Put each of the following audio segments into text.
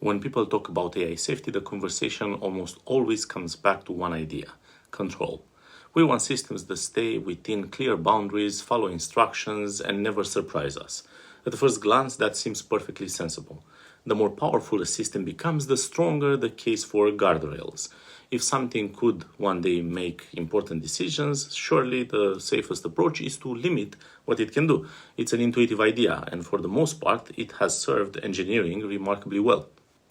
When people talk about AI safety, the conversation almost always comes back to one idea: control. We want systems that stay within clear boundaries, follow instructions, and never surprise us. At first glance, that seems perfectly sensible. The more powerful a system becomes, the stronger the case for guardrails. If something could one day make important decisions, surely the safest approach is to limit what it can do. It's an intuitive idea, and for the most part, it has served engineering remarkably well.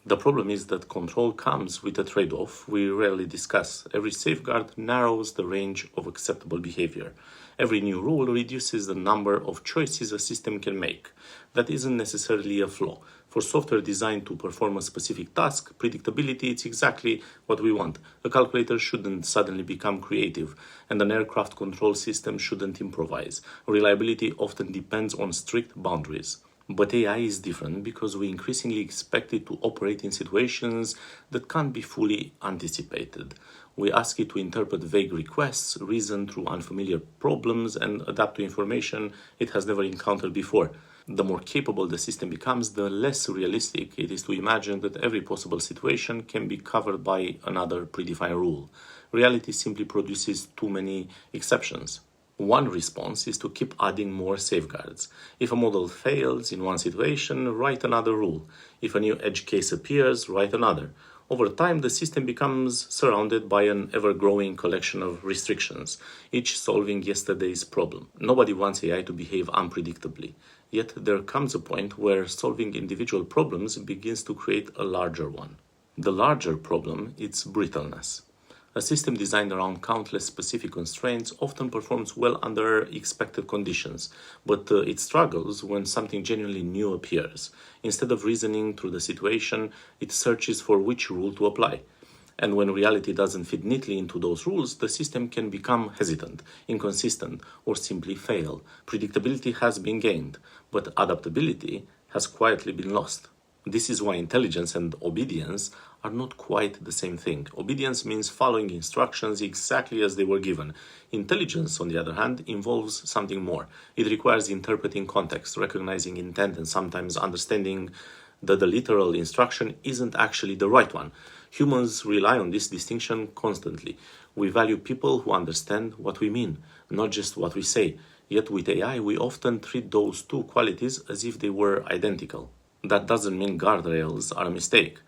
The problem is that control comes with a trade-off we rarely discuss. Every safeguard narrows the range of acceptable behavior. Every new rule reduces the number of choices a system can make. That isn't necessarily a flaw. For software designed to perform a specific task, predictability is exactly what we want. A calculator shouldn't suddenly become creative, and an aircraft control system shouldn't improvise. Reliability often depends on strict boundaries. But AI is different because we increasingly expect it to operate in situations that can't be fully anticipated. We ask it to interpret vague requests, reason through unfamiliar problems, and adapt to information it has never encountered before. The more capable the system becomes, the less realistic it is to imagine that every possible situation can be covered by another predefined rule. Reality simply produces too many exceptions. One response is to keep adding more safeguards. If a model fails in one situation, write another rule. If a new edge case appears, write another. Over time, the system becomes surrounded by an ever-growing collection of restrictions, each solving yesterday's problem. Nobody wants AI to behave unpredictably. Yet there comes a point where solving individual problems begins to create a larger one. The larger problem is brittleness. A system designed around countless specific constraints often performs well under expected conditions, but it struggles when something genuinely new appears. Instead of reasoning through the situation, it searches for which rule to apply. And when reality doesn't fit neatly into those rules, the system can become hesitant, inconsistent, or simply fail. Predictability has been gained, but adaptability has quietly been lost. This is why intelligence and obedience are not quite the same thing. Obedience means following instructions exactly as they were given. Intelligence, on the other hand, involves something more. It requires interpreting context, recognizing intent, and sometimes understanding that the literal instruction isn't actually the right one. Humans rely on this distinction constantly. We value people who understand what we mean, not just what we say. Yet with AI, we often treat those two qualities as if they were identical. That doesn't mean guardrails are a mistake.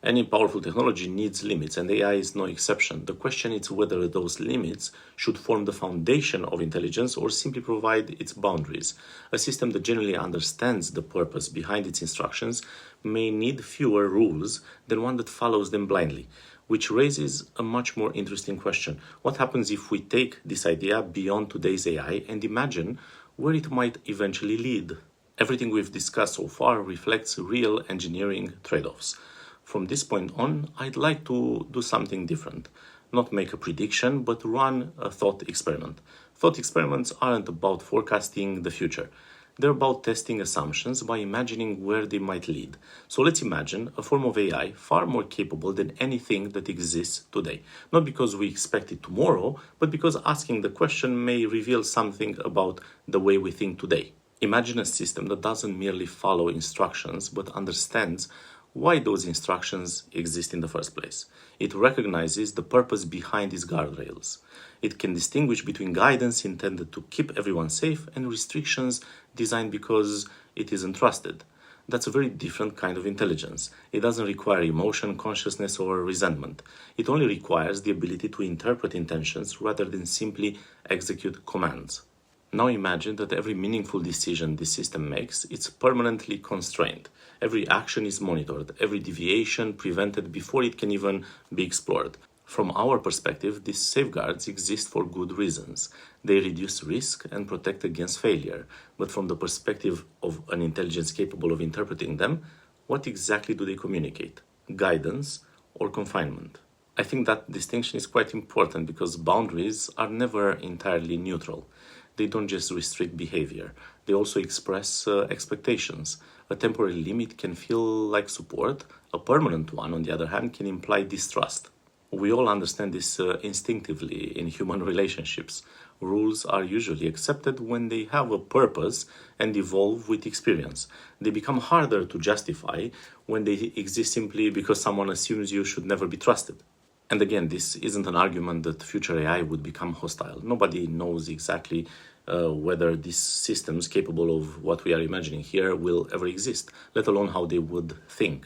Any powerful technology needs limits, and AI is no exception. The question is whether those limits should form the foundation of intelligence or simply provide its boundaries. A system that genuinely understands the purpose behind its instructions may need fewer rules than one that follows them blindly, which raises a much more interesting question. What happens if we take this idea beyond today's AI and imagine where it might eventually lead? Everything we've discussed so far reflects real engineering trade-offs. From this point on, I'd like to do something different. Not make a prediction, but run a thought experiment. Thought experiments aren't about forecasting the future. They're about testing assumptions by imagining where they might lead. So let's imagine a form of AI far more capable than anything that exists today. Not because we expect it tomorrow, but because asking the question may reveal something about the way we think today. Imagine a system that doesn't merely follow instructions, but understands why those instructions exist in the first place. It recognizes the purpose behind these guardrails. It can distinguish between guidance intended to keep everyone safe and restrictions designed because it isn't trusted. That's a very different kind of intelligence. It doesn't require emotion, consciousness, or resentment. It only requires the ability to interpret intentions rather than simply execute commands. Now imagine that every meaningful decision this system makes is permanently constrained. Every action is monitored, every deviation prevented before it can even be explored. From our perspective, these safeguards exist for good reasons. They reduce risk and protect against failure. But from the perspective of an intelligence capable of interpreting them, what exactly do they communicate? Guidance or confinement? I think that distinction is quite important because boundaries are never entirely neutral. They don't just restrict behavior, they also express expectations. A temporary limit can feel like support, a permanent one, on the other hand, can imply distrust. We all understand this instinctively in human relationships. Rules are usually accepted when they have a purpose and evolve with experience. They become harder to justify when they exist simply because someone assumes you should never be trusted. And again, this isn't an argument that future AI would become hostile. Nobody knows exactly whether these systems capable of what we are imagining here will ever exist, let alone how they would think.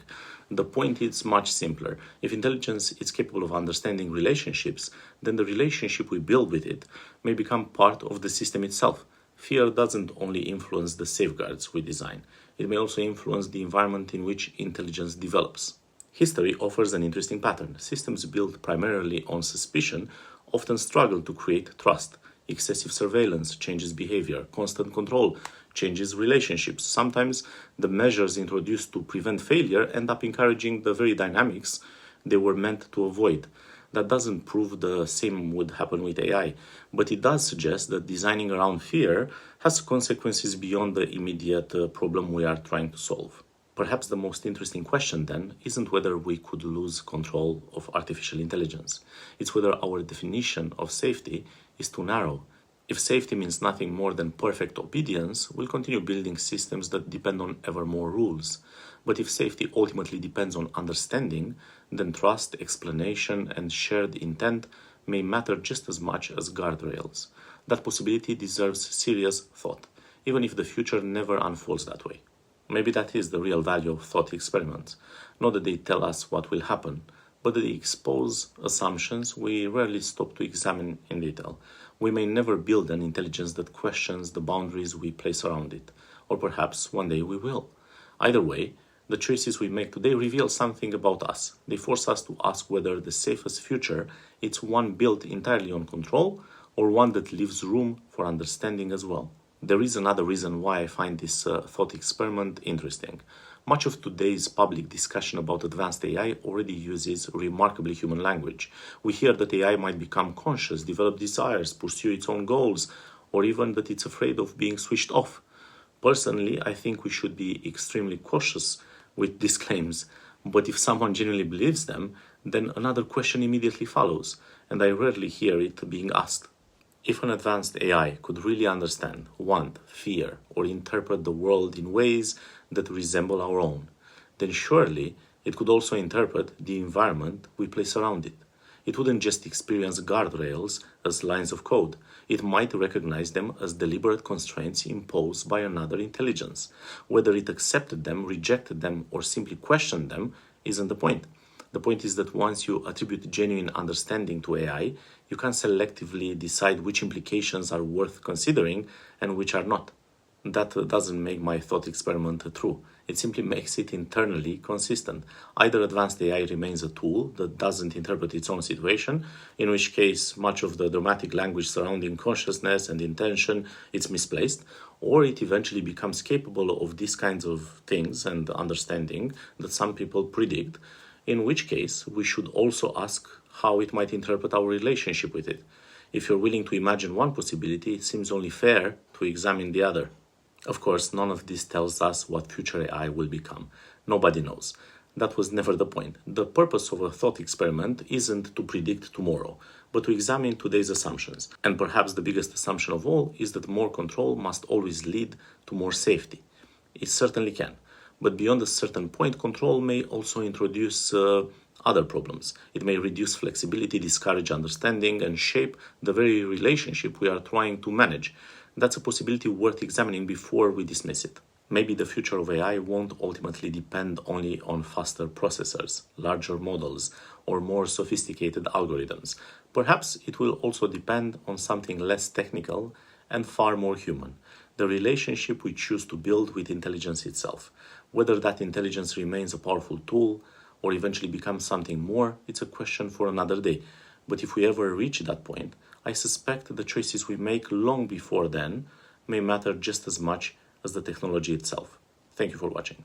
The point is much simpler. If intelligence is capable of understanding relationships, then the relationship we build with it may become part of the system itself. Fear doesn't only influence the safeguards we design, it may also influence the environment in which intelligence develops. History offers an interesting pattern. Systems built primarily on suspicion often struggle to create trust. Excessive surveillance changes behavior. Constant control changes relationships. Sometimes the measures introduced to prevent failure end up encouraging the very dynamics they were meant to avoid. That doesn't prove the same would happen with AI, but it does suggest that designing around fear has consequences beyond the immediate problem we are trying to solve. Perhaps the most interesting question then isn't whether we could lose control of artificial intelligence. It's whether our definition of safety is too narrow. If safety means nothing more than perfect obedience, we'll continue building systems that depend on ever more rules. But if safety ultimately depends on understanding, then trust, explanation, and shared intent may matter just as much as guardrails. That possibility deserves serious thought, even if the future never unfolds that way. Maybe that is the real value of thought experiments. Not that they tell us what will happen, but that they expose assumptions we rarely stop to examine in detail. We may never build an intelligence that questions the boundaries we place around it, or perhaps one day we will. Either way, the choices we make today reveal something about us. They force us to ask whether the safest future is one built entirely on control, or one that leaves room for understanding as well. There is another reason why I find this thought experiment interesting. Much of today's public discussion about advanced AI already uses remarkably human language. We hear that AI might become conscious, develop desires, pursue its own goals, or even that it's afraid of being switched off. Personally, I think we should be extremely cautious with these claims, but if someone genuinely believes them, then another question immediately follows, and I rarely hear it being asked. If an advanced AI could really understand, want, fear, or interpret the world in ways that resemble our own, then surely it could also interpret the environment we place around it. It wouldn't just experience guardrails as lines of code. It might recognize them as deliberate constraints imposed by another intelligence. Whether it accepted them, rejected them, or simply questioned them isn't the point. The point is that once you attribute genuine understanding to AI, you can selectively decide which implications are worth considering and which are not. That doesn't make my thought experiment true. It simply makes it internally consistent. Either advanced AI remains a tool that doesn't interpret its own situation, in which case much of the dramatic language surrounding consciousness and intention is misplaced, or it eventually becomes capable of these kinds of things and understanding that some people predict, in which case we should also ask how it might interpret our relationship with it. If you're willing to imagine one possibility, it seems only fair to examine the other. Of course, none of this tells us what future AI will become. Nobody knows. That was never the point. The purpose of a thought experiment isn't to predict tomorrow, but to examine today's assumptions. And perhaps the biggest assumption of all is that more control must always lead to more safety. It certainly can. But beyond a certain point, control may also introduce other problems. It may reduce flexibility, discourage understanding, and shape the very relationship we are trying to manage. That's a possibility worth examining before we dismiss it. Maybe the future of AI won't ultimately depend only on faster processors, larger models, or more sophisticated algorithms. Perhaps it will also depend on something less technical and far more human. The relationship we choose to build with intelligence itself. Whether that intelligence remains a powerful tool or eventually becomes something more, it's a question for another day. But if we ever reach that point, I suspect the choices we make long before then may matter just as much as the technology itself. Thank you for watching.